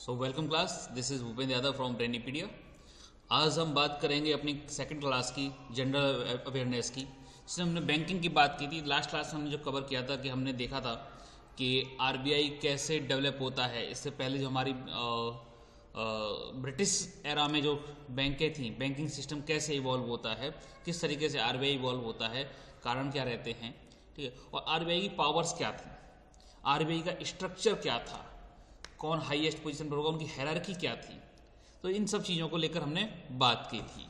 So welcome class, this is Bhupendra Yadav from Brainypedia. आज हम बात करेंगे अपनी सेकंड क्लास की जनरल अवेयरनेस की, जिसमें हमने बैंकिंग की बात की थी। लास्ट क्लास में हमने जो कवर किया था कि हमने देखा था कि आरबीआई कैसे डेवलप होता है। इससे पहले जो हमारी ब्रिटिश एरा में जो बैंकें थी, बैंकिंग सिस्टम कैसे इवॉल्व होता है, किस तरीके से आरबीआई इवॉल्व होता है, कारण क्या रहते हैं, ठीक है, और आरबीआई की पावर्स क्या थी, आरबीआई का स्ट्रक्चर क्या था, कौन हाईएस्ट पोजीशन पर होगा, उनकी हायरार्की क्या थी। तो इन सब चीज़ों को लेकर हमने बात की थी।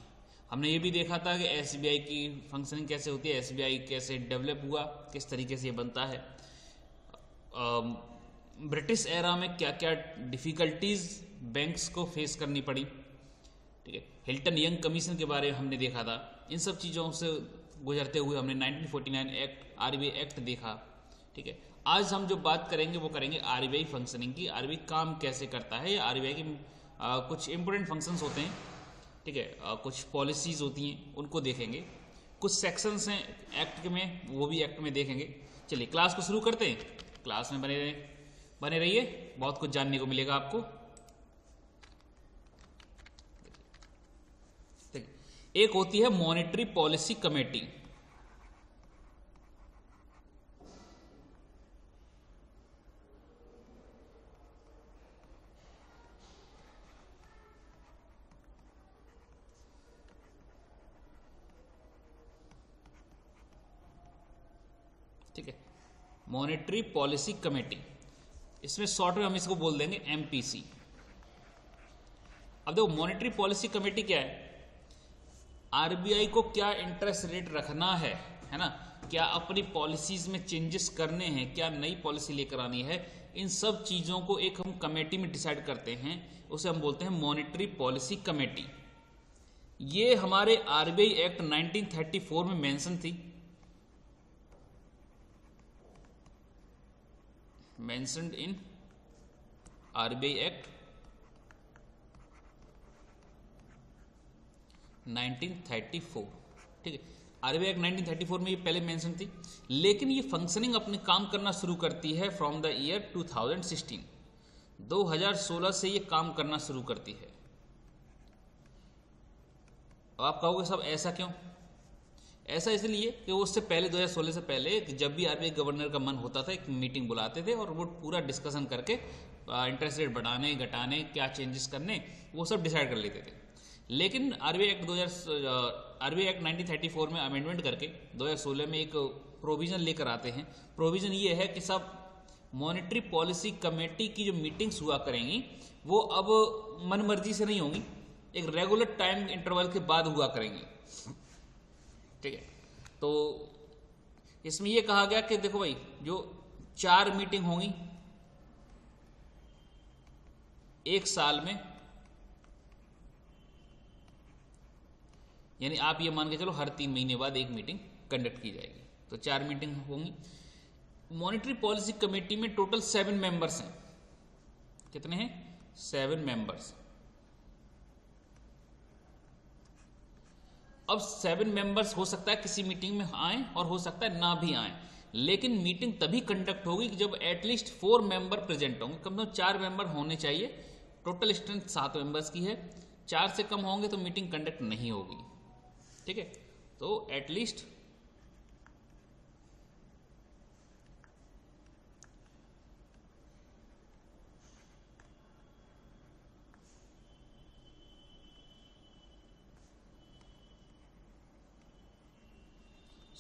हमने ये भी देखा था कि एसबीआई की फंक्शनिंग कैसे होती है, एसबीआई कैसे डेवलप हुआ, किस तरीके से ये बनता है, ब्रिटिश एरा में क्या क्या डिफ़िकल्टीज बैंक्स को फेस करनी पड़ी, ठीक है, हिल्टन यंग कमीशन के बारे में हमने देखा था। इन सब चीज़ों से गुजरते हुए हमने 1949 एक्ट, आरबीआई एक्ट देखा, ठीक है। आज हम जो बात करेंगे वो करेंगे आरबीआई फंक्शनिंग की, आरबीआई काम कैसे करता है, या आरबीआई की कुछ इंपॉर्टेंट फंक्शंस होते हैं, ठीक है, कुछ पॉलिसीज़ होती हैं, उनको देखेंगे। कुछ सेक्शंस हैं एक्ट में, वो भी एक्ट में देखेंगे। चलिए क्लास को शुरू करते हैं। क्लास में बने रहिए, बहुत कुछ जानने को मिलेगा आपको। देखिए, एक होती है मॉनेटरी पॉलिसी कमेटी। ठीक है, मॉनेटरी पॉलिसी कमेटी, इसमें शॉर्ट में हम इसको बोल देंगे एमपीसी। अब देखो, मॉनेटरी पॉलिसी कमेटी क्या है, आरबीआई को क्या इंटरेस्ट रेट रखना है ना, क्या अपनी पॉलिसीज में चेंजेस करने हैं, क्या नई पॉलिसी लेकर आनी है, इन सब चीजों को एक हम कमेटी में डिसाइड करते हैं, उसे हम बोलते हैं मॉनेटरी पॉलिसी कमेटी। ये हमारे आरबीआई एक्ट 1934 में मेंशन थी, mentioned in RBI Act 1934, ठीक है। आरबीआई एक्ट 1934 में ये पहले मेंशन थी, लेकिन ये फंक्शनिंग अपने काम करना शुरू करती है फ्रॉम द ईयर 2016। 2016 से ये काम करना शुरू करती है। अब आप कहोगे सब ऐसा क्यों? ऐसा इसलिए कि वो उससे पहले 2016 से पहले जब भी आरबीआई गवर्नर का मन होता था, एक मीटिंग बुलाते थे और वो पूरा डिस्कशन करके इंटरेस्ट रेट बढ़ाने घटाने, क्या चेंजेस करने, वो सब डिसाइड कर लेते थे। लेकिन आरबीआई एक्ट 1934 में अमेंडमेंट करके 2016 में एक प्रोविजन लेकर आते हैं। प्रोविजन ये है कि सब मॉनेटरी पॉलिसी कमेटी की जो मीटिंग्स हुआ करेंगी वो अब मनमर्जी से नहीं होंगी, एक रेगुलर टाइम इंटरवल के बाद हुआ करेंगी, ठीक है। तो इसमें यह कहा गया कि देखो भाई, जो 4 मीटिंग होंगी एक साल में, यानी आप ये मान के चलो हर 3 महीने बाद एक मीटिंग कंडक्ट की जाएगी, तो 4 मीटिंग होंगी। मॉनेटरी पॉलिसी कमेटी में टोटल 7 मेंबर्स हैं। कितने हैं? 7 मेंबर्स। अब 7 मेंबर्स हो सकता है किसी मीटिंग में आए और हो सकता है ना भी आए, लेकिन मीटिंग तभी कंडक्ट होगी कि जब एटलीस्ट 4 मेंबर प्रेजेंट होंगे। कम से कम 4 मेंबर होने चाहिए। टोटल स्ट्रेंथ 7 मेंबर्स की है, 4 से कम होंगे तो मीटिंग कंडक्ट नहीं होगी, ठीक है। तो एटलीस्ट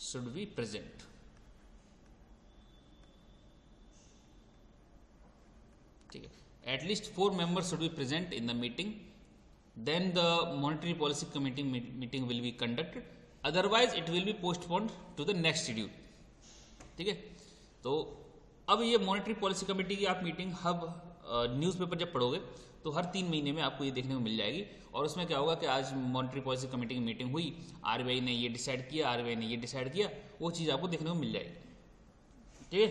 should be present, ठीक है। At least 4 members should be present in the meeting, then the monetary policy committee meeting will be conducted, otherwise it will be postponed to the next schedule, ठीक है। तो अब ये मॉनेटरी पॉलिसी कमेटी की आप meeting hub newspaper जब पढ़ोगे तो हर 3 महीने में आपको ये देखने को मिल जाएगी, और उसमें क्या होगा कि आज मॉनेटरी पॉलिसी कमेटी की मीटिंग हुई, आरबीआई ने ये डिसाइड किया, आरबीआई ने ये डिसाइड किया, वो चीज़ आपको देखने को मिल जाएगी, ठीक है।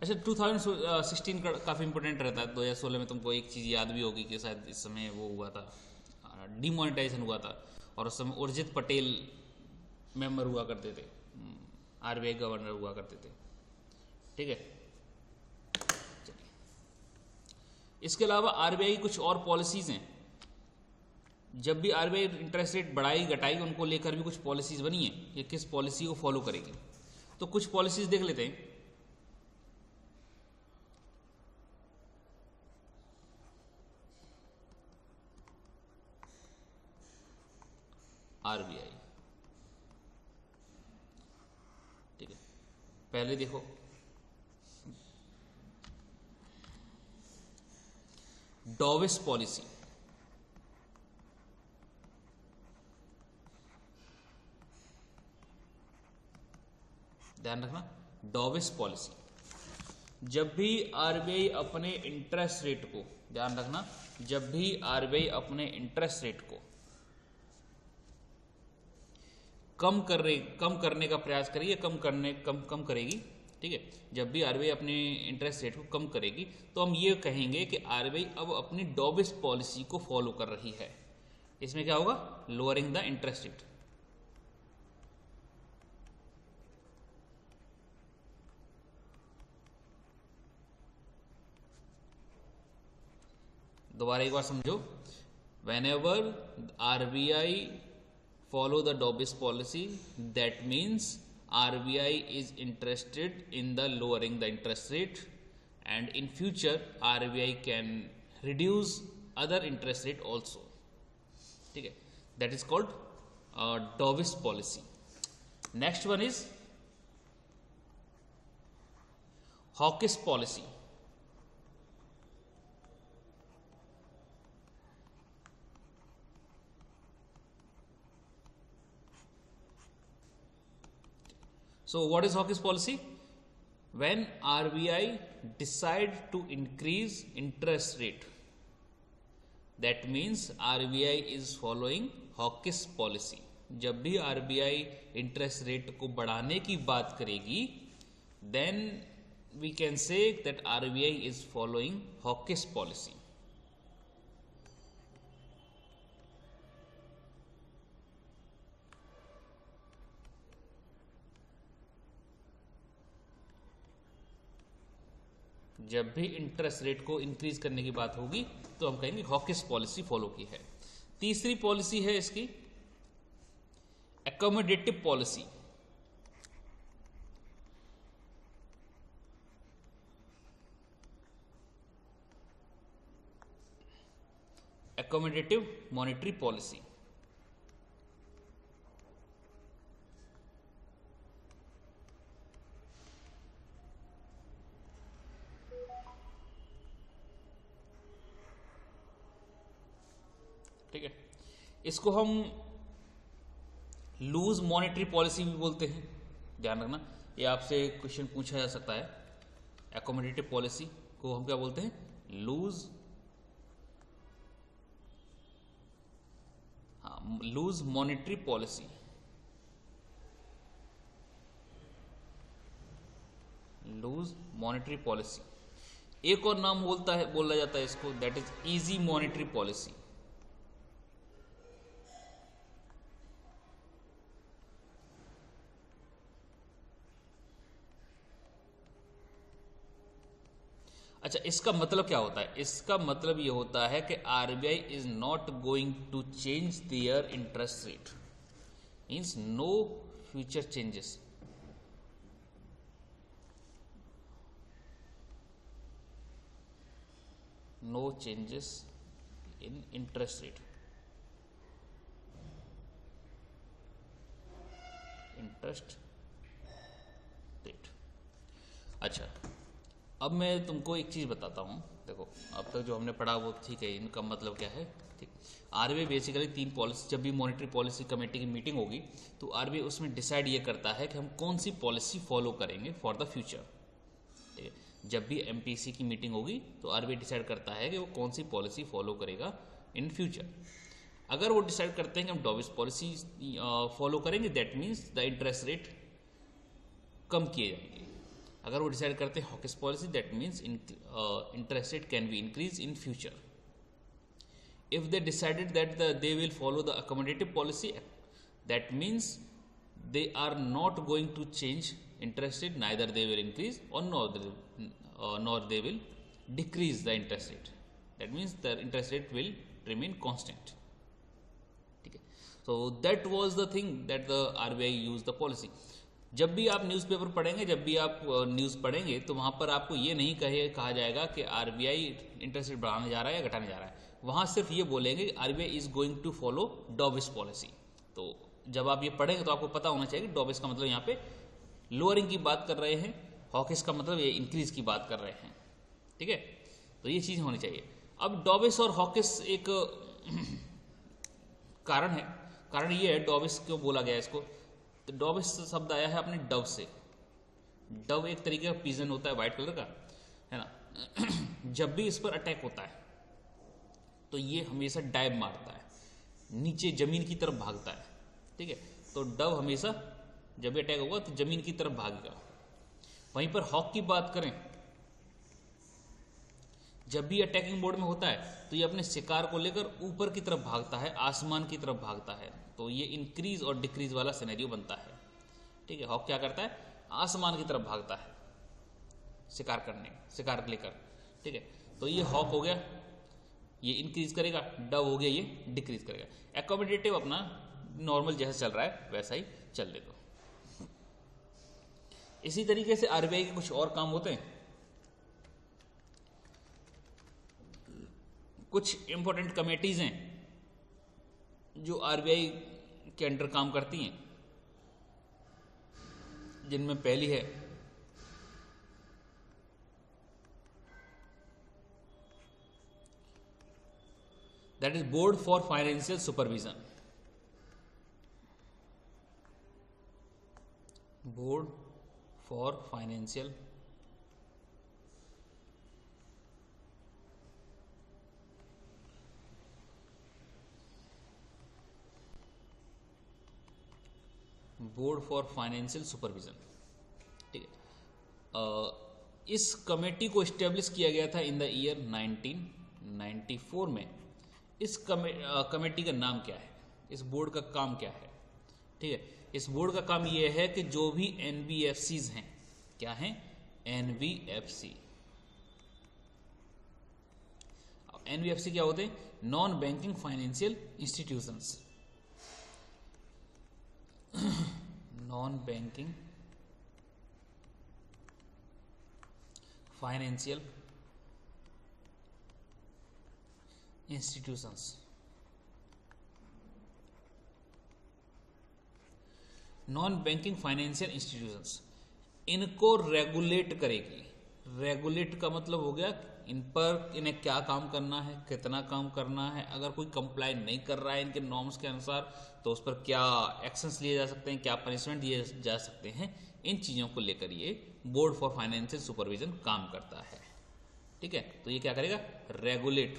अच्छा, 2016 का काफ़ी इंपॉर्टेंट रहता है। 2016 में तुमको एक चीज़ याद भी होगी कि शायद इस समय वो हुआ था, डिमोनेटाइजेशन हुआ था, और उस समय उर्जित पटेल मेंबर हुआ करते थे, आरबीआई गवर्नर हुआ करते थे, ठीक है। इसके अलावा आरबीआई की कुछ और पॉलिसीज हैं। जब भी आरबीआई इंटरेस्ट रेट बढ़ाई घटाई, उनको लेकर भी कुछ पॉलिसीज बनी है कि किस पॉलिसी को फॉलो करेगी। तो कुछ पॉलिसीज देख लेते हैं। आरबीआई, ठीक है, पहले देखो डॉविस पॉलिसी। ध्यान रखना, डॉविस पॉलिसी। जब भी आरबीआई अपने इंटरेस्ट रेट को, ध्यान रखना, जब भी आरबीआई अपने इंटरेस्ट रेट को कम करने का प्रयास करेगी, कम करेगी, ठीक है, जब भी आरबीआई अपने इंटरेस्ट रेट को कम करेगी तो हम ये कहेंगे कि आरबीआई अब अपनी डॉविस पॉलिसी को फॉलो कर रही है। इसमें क्या होगा? Lowering the interest rate. दोबारा एक बार समझो, whenever RBI follow the Dobbs policy, that means RBI is interested in the lowering the interest rate, and in future RBI can reduce other interest rate also, ठीक है, that is called Dobbs policy. Next one is Hawkish policy. So what is Hawkish policy? When RBI decide to increase interest rate, that means RBI is following Hawkish policy. जब भी RBI interest rate को बढ़ाने की बात करेगी, then we can say that RBI is following Hawkish policy. जब भी interest rate को इंक्रीज करने की बात होगी तो हम कहेंगे हॉकिश पॉलिसी फॉलो की है। तीसरी पॉलिसी है इसकी accommodative policy. Accommodative monetary policy. ठीक है, इसको हम लूज मॉनेटरी पॉलिसी भी बोलते हैं। ध्यान रखना, ये आपसे क्वेश्चन पूछा जा सकता है। एकोमोडेटिव पॉलिसी को हम क्या बोलते हैं? लूज, हाँ, loose monetary policy. Loose monetary policy. एक और नाम बोला जाता है इसको, that is easy monetary policy. अच्छा, इसका मतलब क्या होता है? इसका मतलब ये होता है कि RBI is not going to change their interest rate, means no future changes. No changes in interest rate. Interest rate. अच्छा, अब मैं तुमको एक चीज़ बताता हूँ। देखो, अब तक जो हमने पढ़ा वो ठीक है, इनका मतलब क्या है? ठीक, आरबीआई बेसिकली तीन पॉलिसी, जब भी मॉनेटरी पॉलिसी कमेटी की मीटिंग होगी तो आरबीआई उसमें डिसाइड ये करता है कि हम कौन सी पॉलिसी फॉलो करेंगे फॉर द फ्यूचर। ठीक है, जब भी एमपीसी की मीटिंग होगी तो आरबीआई डिसाइड करता है कि वो कौन सी पॉलिसी फॉलो करेगा इन फ्यूचर। अगर वो डिसाइड करते हैं कि हम डॉविस पॉलिसी फॉलो करेंगे, that means the interest rate कम किए जाएंगे। अगर वो डिसाइड करते हैं hawkish policy, that means interest rate can be increase in future. If they decided that they will follow the accommodative policy, that means they are not going to change interest rate, neither they will increase or nor they will decrease the interest rate. That means the interest rate will remain constant. ठीक है, so that was the thing that the RBI use the policy. जब भी आप newspaper पढ़ेंगे, जब भी आप news पढ़ेंगे, तो वहाँ पर आपको ये नहीं कहा जाएगा कि आरबीआई इंटरेस्ट रेट बढ़ाने जा रहा है या घटाने जा रहा है। वहाँ सिर्फ ये बोलेंगे RBI is going to follow dovish policy. तो जब आप ये पढ़ेंगे तो आपको पता होना चाहिए कि डॉबिस का मतलब यहाँ पे लोअरिंग की बात कर रहे हैं, हॉकिस का मतलब ये इंक्रीज की बात कर रहे हैं। ठीक है, तो ये चीज़ होनी चाहिए। अब डॉबिस और हॉकिस एक कारण है। कारण ये है डॉबिस क्यों बोला गया इसको, तो डॉबिस शब्द आया है अपने डव से। डव एक तरीके का पिजन होता है वाइट कलर का, है ना। जब भी इस पर अटैक होता है तो ये हमेशा डाइव मारता है, नीचे जमीन की तरफ भागता है। ठीक है, तो डव हमेशा जब भी अटैक होगा तो जमीन की तरफ भागेगा। वहीं पर हॉक की बात करें, जब भी अटैकिंग मोड में होता है तो ये अपने शिकार को लेकर ऊपर की तरफ भागता है, आसमान की तरफ भागता है। तो ये इंक्रीज और डिक्रीज वाला सिनेरियो बनता है। ठीक है, हॉक क्या करता है, आसमान की तरफ भागता है शिकार लेकर। ठीक है, तो ये हॉक हो गया, ये इंक्रीज करेगा। डव हो गया, ये डिक्रीज करेगा। एकोमोडेटिव अपना नॉर्मल जैसा चल रहा है वैसा ही चल दे दो। इसी तरीके से आरबीआई के कुछ और काम होते हैं। कुछ इंपॉर्टेंट कमेटीज हैं जो आरबीआई के अंडर काम करती हैं, जिनमें पहली है that is board for financial supervision. Board for financial supervision. ठीक है, इस कमेटी को स्टेब्लिश किया गया था इन द ईयर 1994 में। इस कमेटी का नाम क्या है, इस बोर्ड का काम क्या है? ठीक है, इस बोर्ड का काम यह है कि जो भी एनबीएफसीज हैं, क्या हैं, एनबीएफसी। एनबीएफसी क्या होते हैं, non banking financial institutions. Non banking financial institutions. Non banking financial institutions इनको रेगुलेट करेगी। रेगुलेट का मतलब हो गया इन पर इन्हें क्या काम करना है, कितना काम करना है। अगर कोई कंप्लाई नहीं कर रहा है इनके नॉर्म्स के अनुसार तो उस पर क्या एक्शंस लिए जा सकते हैं, क्या पनिशमेंट दिए जा सकते हैं। इन चीज़ों को लेकर ये बोर्ड फॉर फाइनेंशियल सुपरविजन काम करता है। ठीक है, तो ये क्या करेगा, रेगुलेट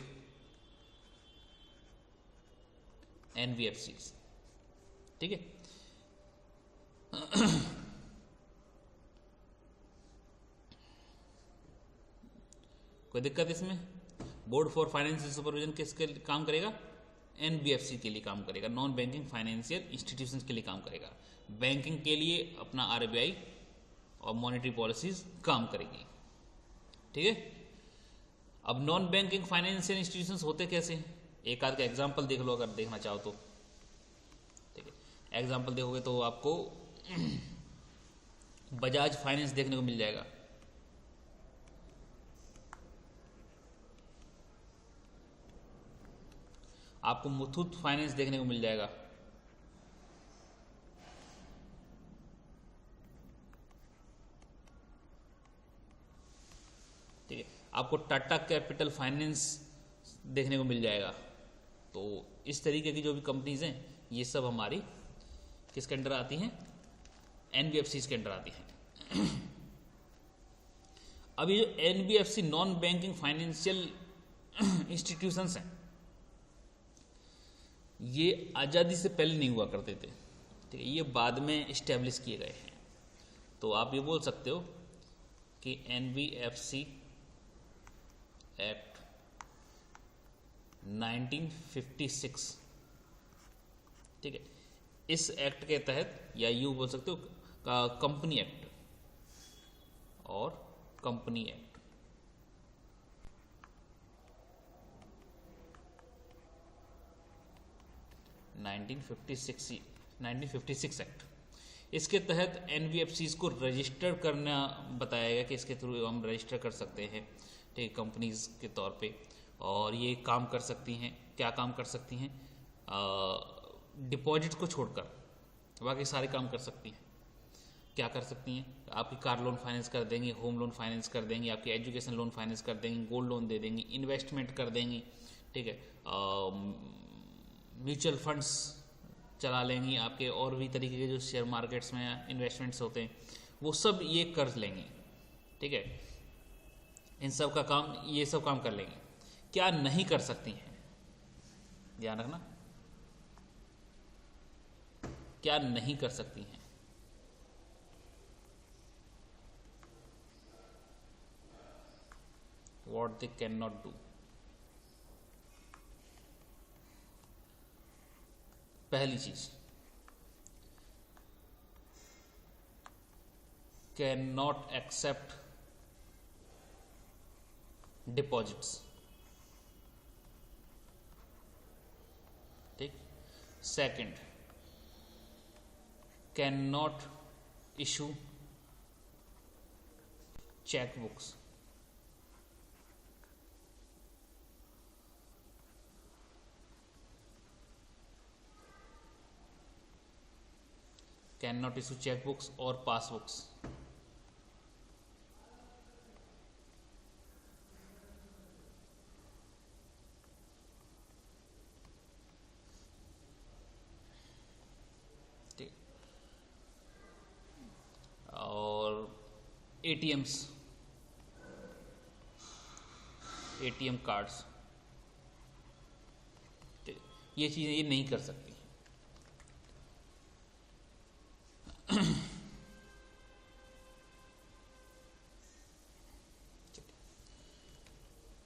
एनबीएफसी। ठीक है, कोई दिक्कत इसमें? बोर्ड फॉर फाइनेंशियल सुपरविजन किसके काम करेगा, एनबीएफसी के लिए काम करेगा, नॉन बैंकिंग फाइनेंशियल इंस्टीट्यूशंस के लिए काम करेगा। बैंकिंग के लिए अपना आरबीआई और मॉनेटरी पॉलिसीज काम करेगी। ठीक है, अब नॉन बैंकिंग फाइनेंशियल इंस्टीट्यूशंस होते कैसे हैं, एक आध का एग्जाम्पल देख लो अगर देखना चाहो तो। ठीक है, एग्जाम्पल देखोगे तो आपको बजाज फाइनेंस देखने को मिल जाएगा। आपको मुथूट फाइनेंस देखने को मिल जाएगा। ठीक है, आपको टाटा कैपिटल फाइनेंस देखने को मिल जाएगा। तो इस तरीके की जो भी कंपनीज हैं ये सब हमारी किसके अंडर आती हैं, एनबीएफसी के अंडर आती हैं। अब ये जो NBFC non banking financial institutions हैं ये आज़ादी से पहले नहीं हुआ करते थे। ठीक है, ये बाद में इस्टेब्लिश किए गए हैं। तो आप ये बोल सकते हो कि एनबीएफसी एक्ट 1956, ठीक है, इस एक्ट के तहत, या यूँ बोल सकते हो कंपनी एक्ट और कंपनी एक्ट, 1956 एक्ट। इसके तहत एनबीएफसीज को रजिस्टर करना बताया गया कि इसके थ्रू हम रजिस्टर कर सकते हैं, ठीक है, कंपनीज के तौर पे। और ये काम कर सकती हैं, क्या काम कर सकती हैं, डिपॉजिट को छोड़कर बाकी सारे काम कर सकती हैं। क्या कर सकती हैं, आपकी कार लोन फाइनेंस कर देंगी, होम लोन फाइनेंस कर देंगी, आपकी एजुकेशन लोन फाइनेंस कर देंगी, गोल्ड लोन दे देंगी, इन्वेस्टमेंट कर देंगी, ठीक है, म्यूचुअल फंड्स चला लेंगी, आपके और भी तरीके के जो शेयर मार्केट्स में इन्वेस्टमेंट्स होते हैं वो सब ये कर लेंगी, ठीक है। इन सब का काम, ये सब काम कर लेंगी। क्या नहीं कर सकती हैं, ध्यान रखना, क्या नहीं कर सकती हैं। What they cannot do। पहली चीज, कैन नॉट एक्सेप्ट डिपॉजिट्स, ठीक। Second, can not issue cheque books. Can not issue cheque books और पासबुक्स। ठीक, और एटीएम्स, एटीएम कार्ड्स, ये चीजें ये नहीं कर सकती।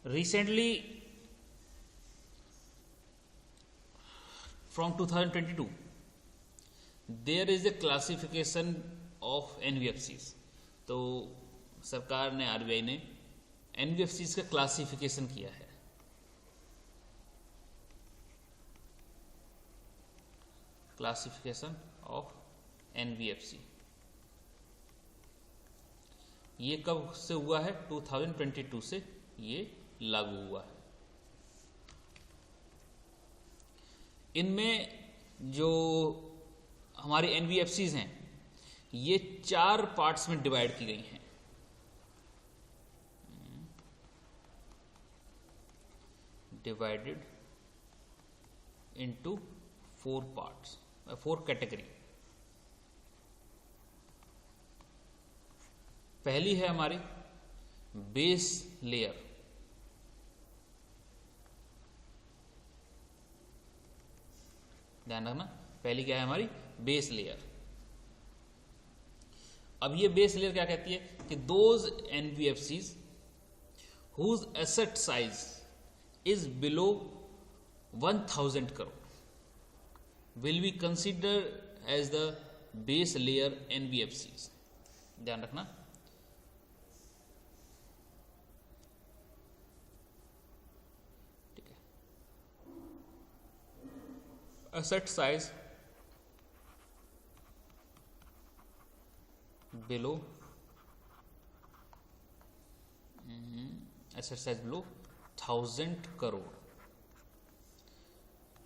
Recently, from 2022, there is a classification of NBFCs। तो सरकार ने, आरबीआई ने NBFCs का क्लासिफिकेशन किया है। क्लासिफिकेशन ऑफ NBFC, ये कब से हुआ है, 2022 से ये लागू हुआ है। इनमें जो हमारी एनबीएफसीज हैं ये 4 पार्ट्स में डिवाइड की गई हैं। Divided into 4 parts, 4 category. पहली है हमारी बेस लेयर, ध्यान रखना, पहली क्या है हमारी बेस लेयर। अब ये बेस लेयर क्या कहती है कि those NBFCs whose asset size is below 1000 crore will be consider as the base layer NBFCs. ध्यान रखना, asset size below asset size below 1000 crore,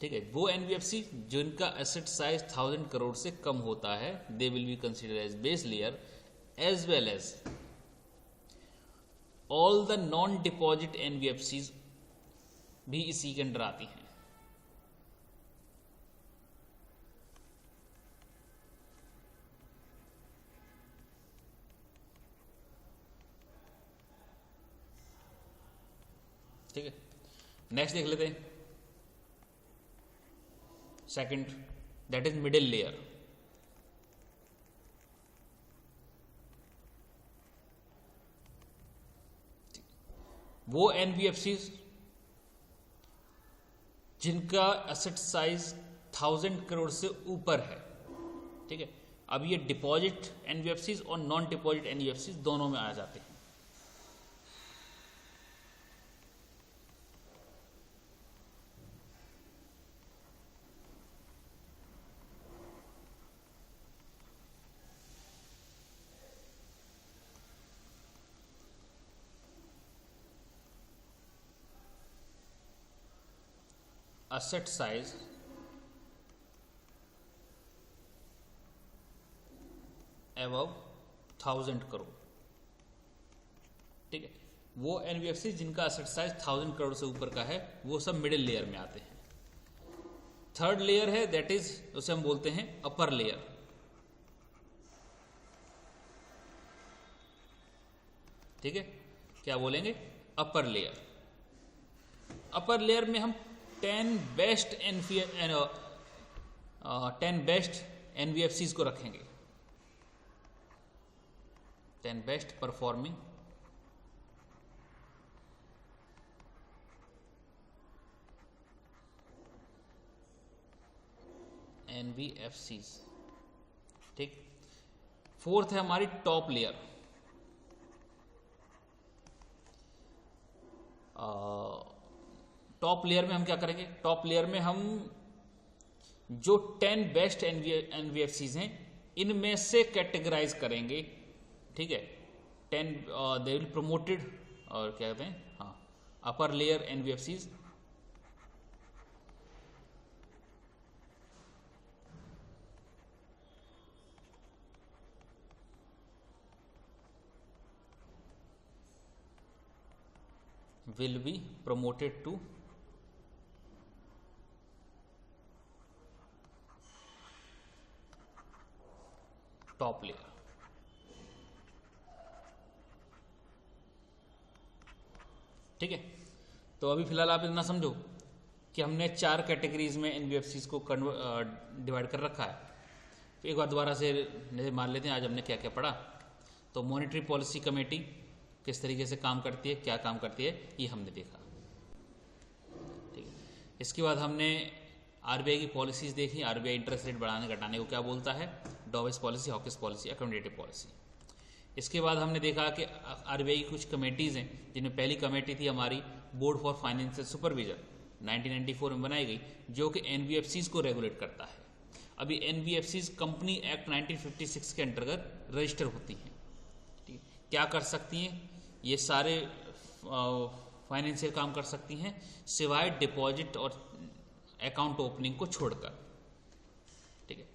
ठीक है। वो एनबीएफसी जिनका एसेट साइज 1000 करोड़ से कम होता है, they will be consider as base layer, as well as all the non deposit NBFCs भी इसी के अंडर आती हैं। ठीक है, नेक्स्ट देख लेते हैं second, that is middle layer. वो एनबीएफसी जिनका एसेट साइज 1000 करोड़ से ऊपर है, ठीक है। अब ये डिपॉजिट एनबीएफसी और नॉन डिपॉजिट एनबीएफसी दोनों में आ जाते हैं। asset size above 1000 करोड़, ठीक है। वो एनबीएफसी जिनका असेट साइज 1000 करोड़ से ऊपर का है वो सब मिडिल लेयर में आते हैं। थर्ड लेयर है दैट इज उसे हम बोलते हैं अपर लेयर, ठीक है। क्या बोलेंगे? Upper layer. अपर लेयर में हम 10 बेस्ट एनबीएफसीज को रखेंगे, 10 बेस्ट परफॉर्मिंग एनबीएफसीज, ठीक। फोर्थ है हमारी टॉप लेयर। टॉप लेयर में हम क्या करेंगे? टॉप लेयर में हम जो 10 बेस्ट एनबीएफसीज हैं इनमें से कैटेगराइज करेंगे, ठीक है। 10 दे विल प्रमोटेड, और क्या कहते हैं, हाँ, upper layer NBFCs will be promoted to top layer, ठीक है। तो अभी फिलहाल आप इतना समझो कि हमने 4 कैटेगरीज में एनबीएफसीज को डिवाइड कर रखा है। एक बार दोबारा से मान लेते हैं आज हमने क्या क्या पढ़ा। तो मॉनेटरी पॉलिसी कमेटी किस तरीके से काम करती है, क्या काम करती है, ये हमने देखा, ठीक है। इसके बाद हमने आरबीआई की पॉलिसीज देखी। आरबीआई इंटरेस्ट रेट बढ़ाने घटाने को क्या बोलता है, dovish policy, hawkish policy, accommodative policy. इसके बाद हमने देखा कि आरबीआई की कुछ कमेटीज़ हैं, जिनमें पहली कमेटी थी हमारी बोर्ड फॉर फाइनेंशियल सुपरविजन, 1994 में बनाई गई, जो कि एनबीएफसीज को रेगुलेट करता है। अभी एनबीएफसीज कंपनी एक्ट 1956 के अंतर्गत रजिस्टर होती हैं, ठीक है। क्या कर सकती हैं? ये सारे फाइनेंशियल काम कर सकती हैं सिवाय डिपॉजिट और अकाउंट ओपनिंग को छोड़कर, ठीक है।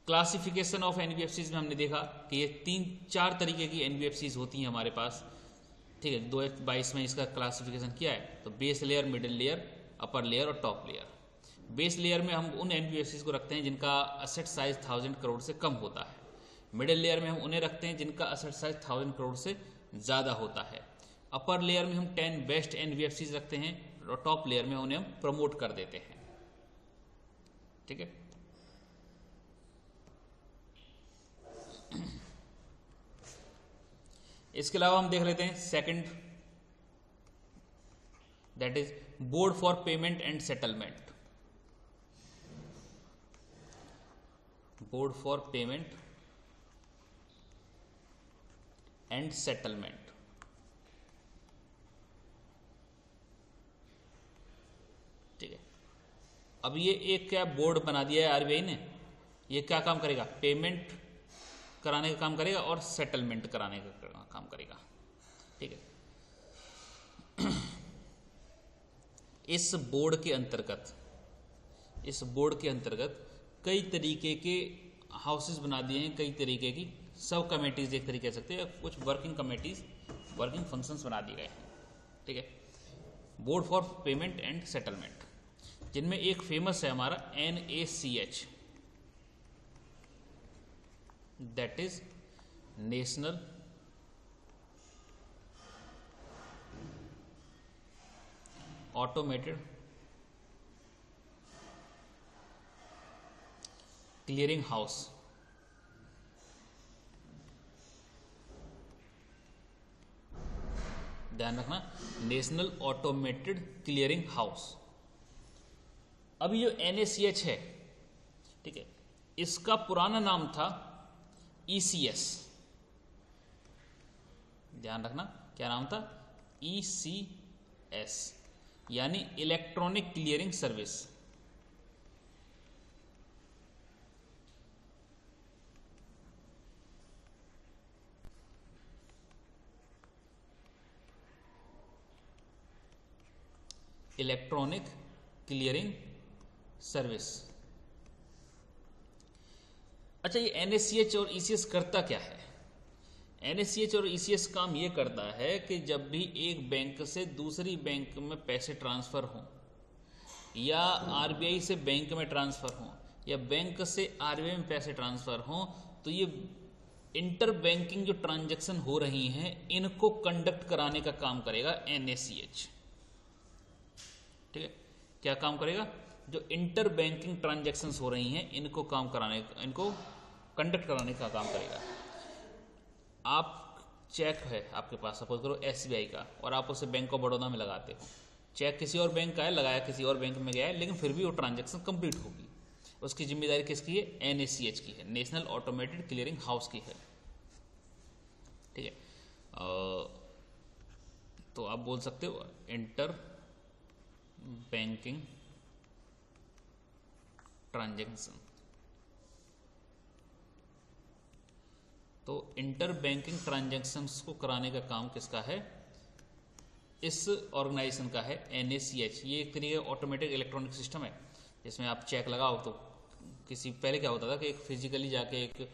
क्लासिफिकेशन ऑफ एनबीएफसीज में हमने देखा कि ये 3-4 तरीके की एनबीएफसीज होती हैं हमारे पास, ठीक है। 2022 में इसका क्लासिफिकेशन किया है। तो base layer, middle layer, upper layer और टॉप लेयर। बेस लेयर में हम उन एनबीएफसीज को रखते हैं जिनका असेट साइज 1000 करोड़ से कम होता है। मिडिल लेयर में हम उन्हें रखते हैं जिनका असेट साइज 1000 करोड़ से ज़्यादा होता है। अपर लेयर में हम 10 बेस्ट एनबीएफसीज रखते हैं और टॉप लेयर में उन्हें हम प्रमोट कर देते हैं, ठीक है। इसके अलावा हम देख लेते हैं second, that is board for payment and settlement. Board for payment and settlement, ठीक है। अब ये एक क्या बोर्ड बना दिया है आरबीआई ने, ये क्या काम करेगा? पेमेंट कराने का काम करेगा और सेटलमेंट कराने का काम करेगा, ठीक है। इस बोर्ड के अंतर्गत कई तरीके के हाउसेस बना दिए हैं, कई तरीके की सब कमेटीज एक तरीके कह सकते हैं, कुछ वर्किंग कमेटीज, वर्किंग फंक्शंस बना दिए गए हैं, ठीक है। Board for payment and settlement, जिनमें एक फेमस है हमारा NACH, that is national automated clearing house. ध्यान रखना, नेशनल ऑटोमेटेड क्लियरिंग हाउस। अभी जो NACH है, ठीक है, इसका पुराना नाम था ECS। ध्यान रखना, क्या नाम था? ECS, यानी electronic clearing service. Electronic clearing service. अच्छा, ये NACH और ECS करता क्या है? NACH और ECS काम ये करता है कि जब भी एक बैंक से दूसरी बैंक में पैसे ट्रांसफ़र हों, या RBI से बैंक में ट्रांसफ़र हों, या बैंक से RBI में पैसे ट्रांसफ़र हों, तो ये इंटर बैंकिंग जो ट्रांजैक्शन हो रही हैं इनको कंडक्ट कराने का काम करेगा NACH। ठीक है, क्या काम करेगा? जो इंटर बैंकिंग ट्रांजैक्शंस हो रही हैं इनको कंडक्ट कराने का काम करेगा। आप चेक है आपके पास, सपोज करो SBI का, और आप उसे बैंक ऑफ बड़ौदा में लगाते हो। चेक किसी और बैंक का है, लगाया किसी और बैंक में गया है, लेकिन फिर भी वो ट्रांजैक्शन कंप्लीट होगी। उसकी जिम्मेदारी किसकी है? NACH की है, नेशनल ऑटोमेटेड क्लियरिंग हाउस की है। ठीक है, तो आप बोल सकते हो इंटर बैंकिंग ट्रांजैक्शन। तो इंटर बैंकिंग ट्रांजैक्शंस को कराने का काम किसका है? इस ऑर्गेनाइजेशन का है, NACH। ये एक तरीके का ऑटोमेटिक इलेक्ट्रॉनिक सिस्टम है जिसमें आप चेक लगाओ तो पहले क्या होता था कि एक फिजिकली जाके एक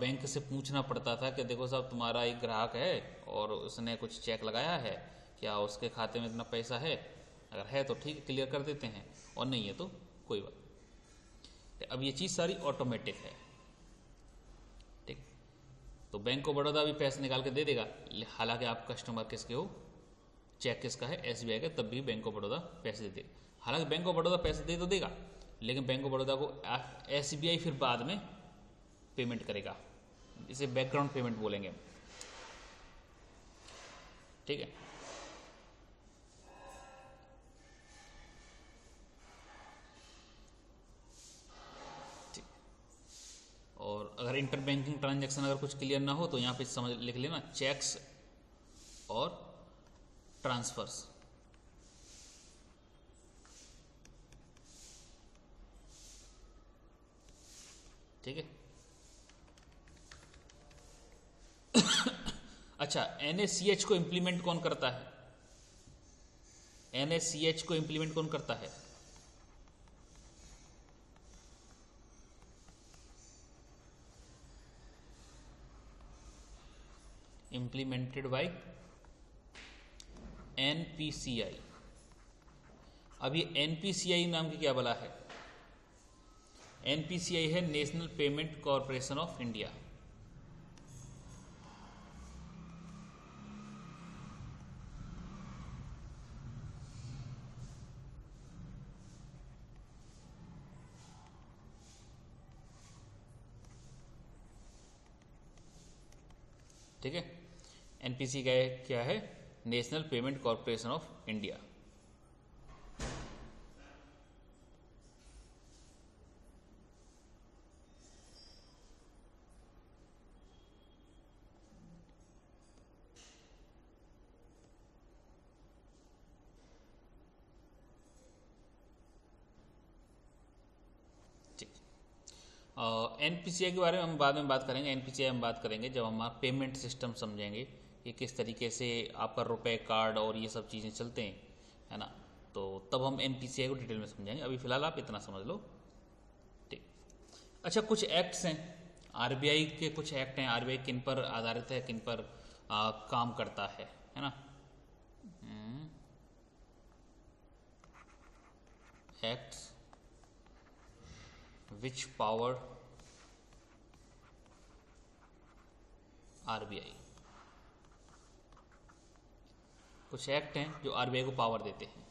बैंक से पूछना पड़ता था कि देखो साहब, तुम्हारा एक ग्राहक है और उसने कुछ चेक लगाया है, क्या उसके खाते में इतना पैसा है? अगर है तो ठीक, क्लियर कर देते हैं, और नहीं है तो कोई बात। अब ये चीज़ सारी ऑटोमेटिक है। ठीक, तो बैंक ऑफ बड़ौदा भी पैसे निकाल के दे देगा, हालांकि आप कस्टमर किसके हो? चेक किसका है? SBI का, तब भी बैंक ऑफ बड़ौदा पैसे दे देगा। हालांकि बैंक ऑफ बड़ौदा पैसे दे तो देगा, लेकिन बैंक ऑफ बड़ौदा को SBI फिर बाद में पेमेंट करेगा। इसे बैकग्राउंड पेमेंट बोलेंगे। ठीक है, ठीक। और अगर इंटर बैंकिंग ट्रांजैक्शन अगर कुछ क्लियर ना हो तो यहाँ पे समझ लिख लेना, चेक्स और ट्रांसफर्स। ठीक है। अच्छा, NACH को इंप्लीमेंट कौन करता है? NACH को इंप्लीमेंट कौन करता है? Implemented by NPCI। अब ये NPCI नाम की क्या बला है? NPCI है national payment corporation of India. ठीक है, NPCI का क्या है? National payment corporation of India. NPCI के बारे में हम बाद में बात करेंगे। NPCI हम बात करेंगे जब हम पेमेंट सिस्टम समझेंगे कि किस तरीके से आपका रुपए कार्ड और ये सब चीज़ें चलते हैं, है ना, तो तब हम NPCI को डिटेल में समझेंगे। अभी फ़िलहाल आप इतना समझ लो। ठीक। अच्छा, कुछ एक्ट्स हैं RBI के, कुछ एक्ट हैं। RBI किन पर आधारित है, किन पर काम करता है ना? Acts which power RBI। कुछ एक्ट हैं जो RBI को पावर देते हैं,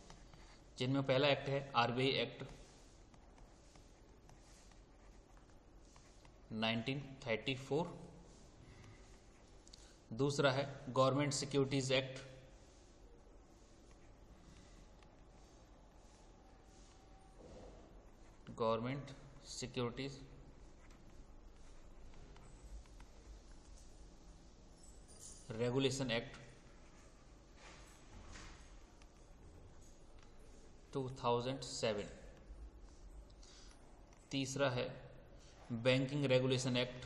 जिनमें पहला एक्ट है RBI एक्ट 1934। दूसरा है गवर्नमेंट सिक्योरिटीज एक्ट 2007। तीसरा है बैंकिंग रेगुलेशन एक्ट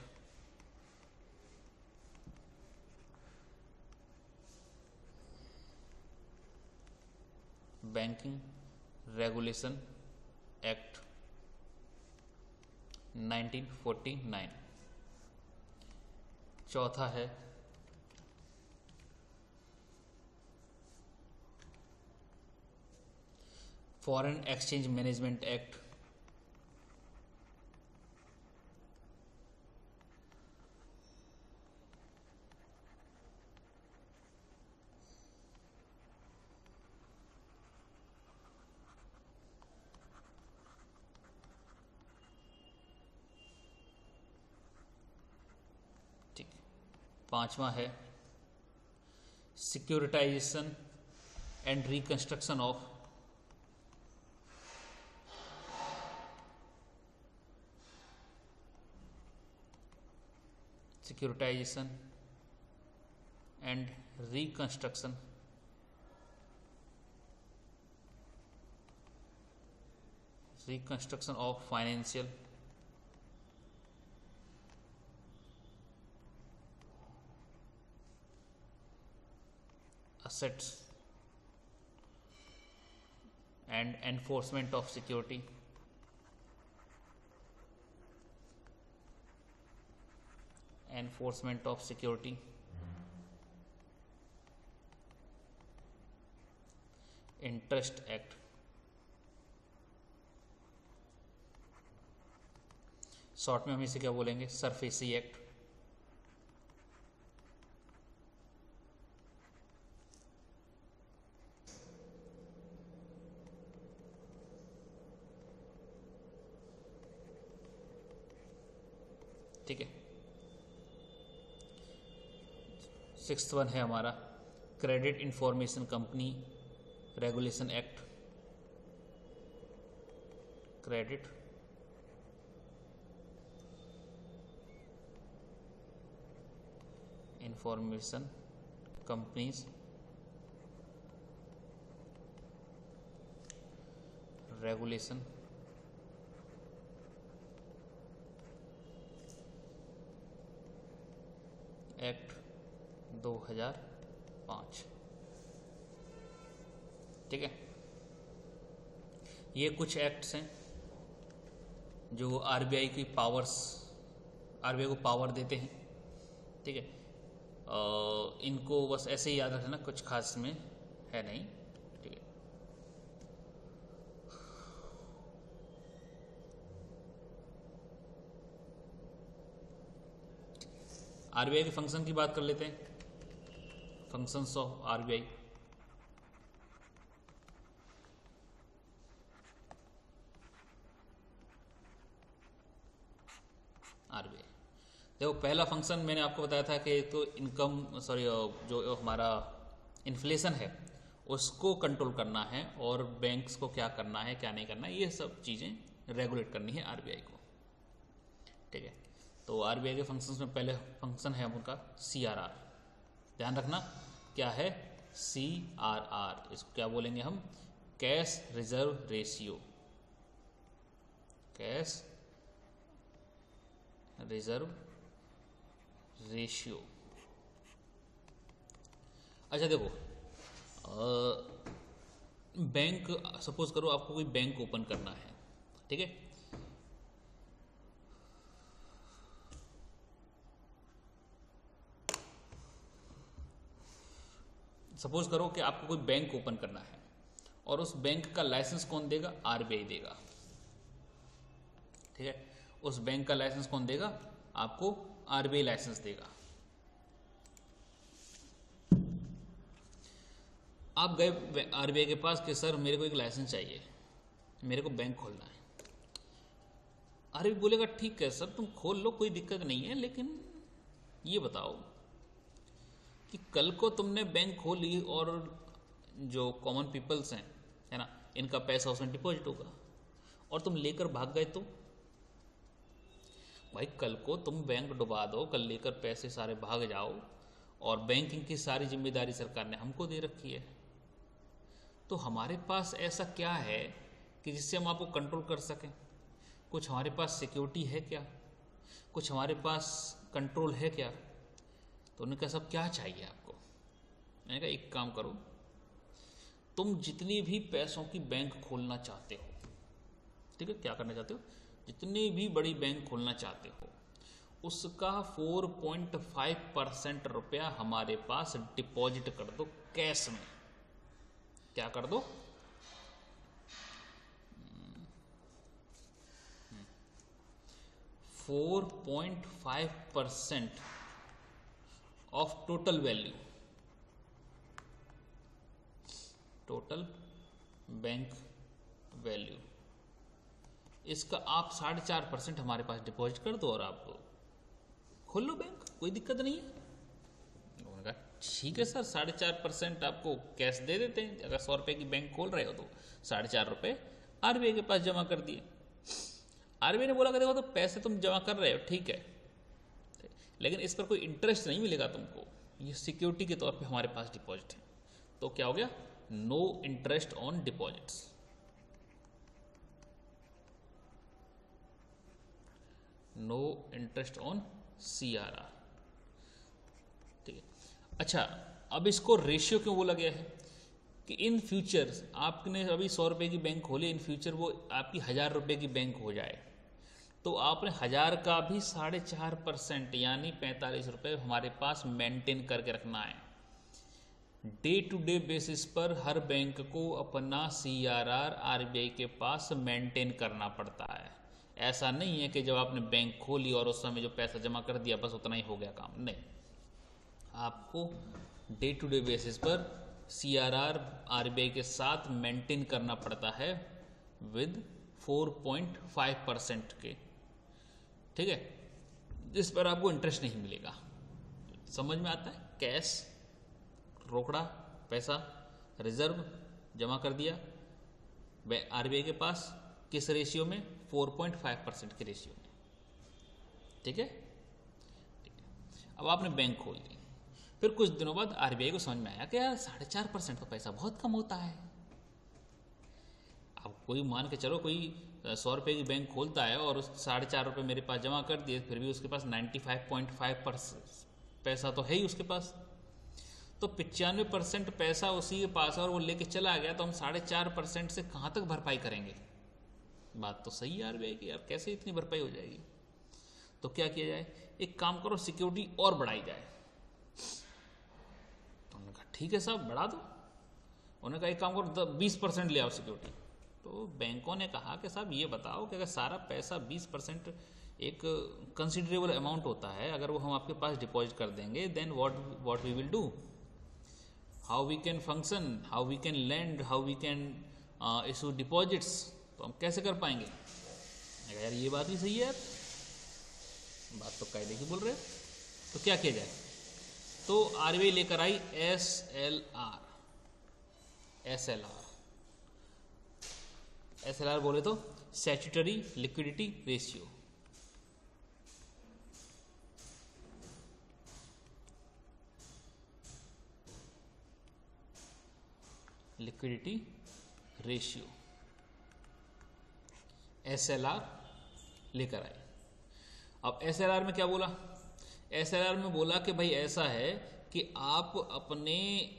2007। 1949। चौथा है फॉरेन एक्सचेंज मैनेजमेंट एक्ट, ठीक। पांचवा है securitisation and reconstruction of securitization and reconstruction of financial assets and enforcement of security in Trust Act। Short में हम इसे क्या बोलेंगे, सरफेसी एक्ट। ठीक है। सिक्स्थ वन है हमारा credit information company regulation act, credit information companies regulation act 2005। ठीक है। ये कुछ एक्ट्स हैं जो आरबीआई की पावर्स, आरबीआई को पावर देते हैं। ठीक है। इनको बस ऐसे ही याद रखना, कुछ खास में है नहीं। ठीक है। आरबीआई के फंक्शन की बात कर लेते हैं। Functions of RBI. आरबीआई देखो, पहला फंक्शन मैंने आपको बताया था कि तो इनकम जो हमारा इन्फ्लेशन है उसको कंट्रोल करना है, और बैंक्स को क्या करना है क्या नहीं करना है, ये सब चीज़ें रेगुलेट करनी है आरबीआई को। ठीक है। तो आरबीआई के फंक्शंस में पहले फंक्शन है उनका सीआरआर। ध्यान रखना क्या है सीआरआर, इसको क्या बोलेंगे हम, cash reserve ratio. Cash reserve ratio. अच्छा देखो, बैंक, सपोज करो आपको कोई बैंक ओपन करना है। ठीक है। सपोज करो कि आपको कोई बैंक ओपन करना है और उस बैंक का लाइसेंस कौन देगा, आरबीआई देगा। ठीक है। उस बैंक का लाइसेंस कौन देगा, आपको आरबीआई लाइसेंस देगा। आप गए आरबीआई के पास कि सर मेरे को एक लाइसेंस चाहिए, मेरे को बैंक खोलना है। आरबीआई बोलेगा ठीक है सर तुम खोल लो, कोई दिक्कत नहीं है, लेकिन ये बताओ कि कल को तुमने बैंक खोली और जो कॉमन पीपल्स हैं, है ना, इनका पैसा उसमें डिपॉजिट होगा और तुम लेकर भाग गए तो भाई कल को तुम बैंक डुबा दो, कल लेकर पैसे सारे भाग जाओ, और बैंकिंग की सारी जिम्मेदारी सरकार ने हमको दे रखी है। तो हमारे पास ऐसा क्या है कि जिससे हम आपको कंट्रोल कर सकें? कुछ हमारे पास सिक्योरिटी है क्या? कुछ हमारे पास कंट्रोल है क्या? तो उन्होंने कहा सब क्या चाहिए आपको? मैंने कहा एक काम करो, तुम जितनी भी पैसों की बैंक खोलना चाहते हो, ठीक है, क्या करना चाहते हो, जितनी भी बड़ी बैंक खोलना चाहते हो उसका 4.5% रुपया हमारे पास डिपॉजिट कर दो कैश में। क्या कर दो? 4.5% of total value, total bank value, इसका आप 4.5% हमारे पास डिपॉजिट कर दो और आप खोल लो बैंक, कोई दिक्कत नहीं है। उन्होंने कहा ठीक है सर, 4.5% आपको कैश दे देते हैं। अगर 100 रुपये की बैंक खोल रहे हो तो 4.5 रुपये आरबीआई के पास जमा कर दिए। आरबीआई ने बोला कि देखो तो पैसे तुम जमा कर रहे हो ठीक है, लेकिन इस पर कोई इंटरेस्ट नहीं मिलेगा तुमको, ये सिक्योरिटी के तौर पे हमारे पास डिपॉजिट है। तो क्या हो गया? No interest on deposits. No interest on CRR। ठीक है। अच्छा, अब इसको रेशियो क्यों बोला गया है कि इन फ्यूचर आपने अभी 100 रुपये की बैंक खोली, इन फ्यूचर वो आपकी 1000 रुपये की बैंक हो जाए तो आपने 1000 का भी 4.5% यानी 45 रुपये हमारे पास मेंटेन करके रखना है। डे टू डे बेसिस पर हर बैंक को अपना CRR आरबीआई के पास मेंटेन करना पड़ता है। ऐसा नहीं है कि जब आपने बैंक खोली और उस समय जो पैसा जमा कर दिया बस उतना ही हो गया काम, नहीं। आपको डे टू डे बेसिस पर CRR आरबीआई के साथ मेंटेन करना पड़ता है विद 4.5% के, ठीक है, जिस पर आपको इंटरेस्ट नहीं मिलेगा। समझ में आता है? कैश, रोकड़ा पैसा, रिजर्व जमा कर दिया आरबीआई के पास, किस रेशियो में? 4.5% के रेशियो में, ठीक है। अब आपने बैंक खोल दी, फिर कुछ दिनों बाद आरबीआई को समझ में आया कि यार 4.5% का पैसा बहुत कम होता है। अब कोई मान के चलो कोई 100 रुपये की बैंक खोलता है और 4.5 रुपये मेरे पास जमा कर दिए, फिर भी उसके पास 95.5% पैसा तो है ही उसके पास, तो 95% पैसा उसी के पास है और वो लेके चला गया, तो हम 4.5% से कहाँ तक भरपाई करेंगे? बात तो सही है आरबीआई की, यार कैसे इतनी भरपाई हो जाएगी? तो क्या किया जाए? एक काम करो, सिक्योरिटी और बढ़ाई जाए। तो उन्होंने कहा ठीक है साहब बढ़ा दो। उन्होंने कहा एक काम करो 20% ले आओ सिक्योरिटी। तो बैंकों ने कहा कि साहब ये बताओ कि अगर सारा पैसा 20% एक कंसिडरेबल अमाउंट होता है, अगर वो हम आपके पास डिपॉजिट कर देंगे, then what we will do, how we can function, how we can land, how we can issue deposits, तो हम कैसे कर पाएंगे? यार ये बात भी सही है यार, बात तो कायदे की बोल रहे हो। तो क्या किया जाए? तो आरबीआई लेकर आई SLR बोले तो statutory liquidity ratio. Liquidity ratio SLR लेकर आए। अब SLR में क्या बोला? SLR में बोला कि भाई ऐसा है कि आप अपने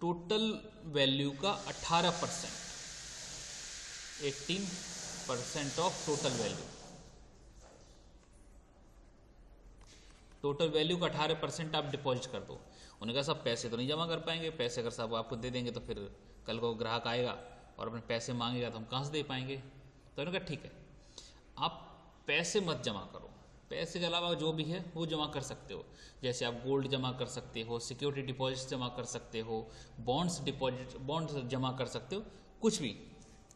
टोटल वैल्यू का 18% of total value, total value का 18% आप डिपॉजिट कर दो। उन्होंने कहा साहब पैसे तो नहीं जमा कर पाएंगे, पैसे अगर साहब आपको दे देंगे तो फिर कल को ग्राहक आएगा और अपने पैसे मांगेगा तो हम कहाँ से दे पाएंगे। तो उन्होंने कहा ठीक है, आप पैसे मत जमा करो, पैसे के अलावा जो भी है वो जमा कर सकते हो। जैसे आप गोल्ड जमा कर सकते हो, सिक्योरिटी डिपॉजिट जमा कर सकते हो, बॉन्ड्स जमा कर सकते हो, कुछ भी,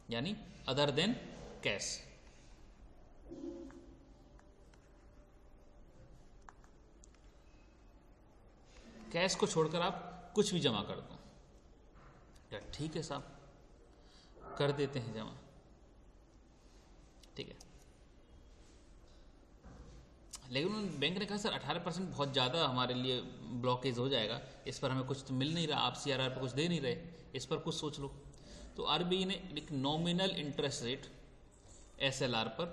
यानी अदर देन कैश। कैश को छोड़कर आप कुछ भी जमा कर दो। क्या ठीक है साहब, कर देते हैं जमा, ठीक है। लेकिन बैंक ने कहा सर 18% बहुत ज़्यादा हमारे लिए ब्लॉकेज हो जाएगा, इस पर हमें कुछ तो मिल नहीं रहा, आप CRR पर कुछ दे नहीं रहे, इस पर कुछ सोच लो। तो आरबीआई ने एक नॉमिनल इंटरेस्ट रेट SLR पर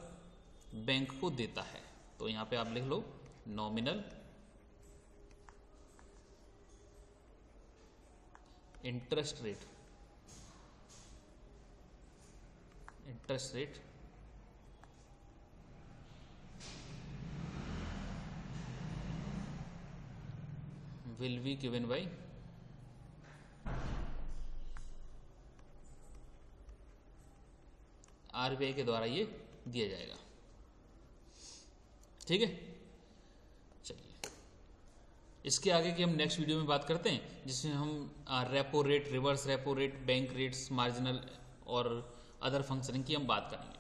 बैंक को देता है। तो यहाँ पे आप लिख लो nominal interest rate will be given by RBI के द्वारा ये दिया जाएगा। ठीक है, चलिए इसके आगे की हम नेक्स्ट वीडियो में बात करते हैं, जिसमें हम repo rate, reverse repo rate, bank rates, marginal और अदर फंक्शनिंग की हम बात करेंगे।